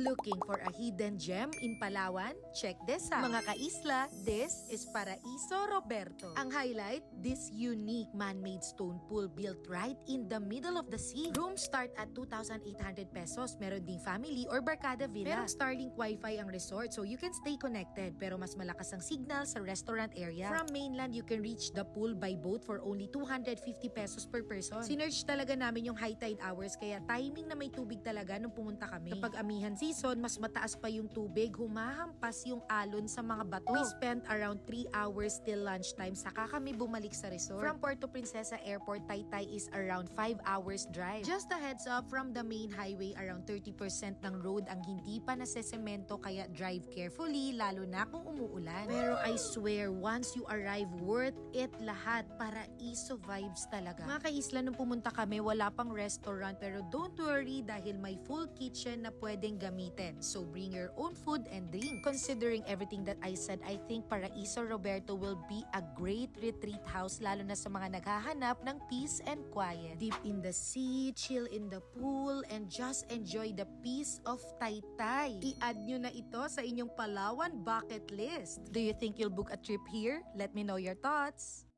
Looking for a hidden gem in Palawan? Check this out. Mga kaisla, this is Paraiso Roberto. Ang highlight, this unique man-made stone pool built right in the middle of the sea. Rooms start at 2,800 pesos. Meron ding family or barkada villa. Merong Starlink Wi-Fi ang resort so you can stay connected pero mas malakas ang signal sa restaurant area. From mainland, you can reach the pool by boat for only 250 pesos per person. Sinerge talaga namin yung high tide hours kaya timing na may tubig talaga nung pumunta kami. Kapag amihan season, mas mataas pa yung tubig, humahampas yung alon sa mga bato. We spent around 3 hours till lunchtime saka kami bumalik sa resort. From Puerto Princesa Airport, Taytay is around 5 hours drive. Just a heads up, from the main highway, around 30% ng road ang hindi pa nasesemento kaya drive carefully lalo na kung umuulan. Pero I swear, once you arrive, worth it lahat. Paraiso vibes talaga. Mga kaisla, nung pumunta kami, wala pang restaurant pero don't worry dahil may full kitchen na pwedeng gamitin. So bring your own food and drink. Considering everything that I said, I think Paraiso Roberto will be a great retreat house lalo na sa mga naghahanap ng peace and quiet. Deep in the sea, chill in the pool, and just enjoy the peace of Taytay. I-add nyo na ito sa inyong Palawan bucket list. Do you think you'll book a trip here? Let me know your thoughts.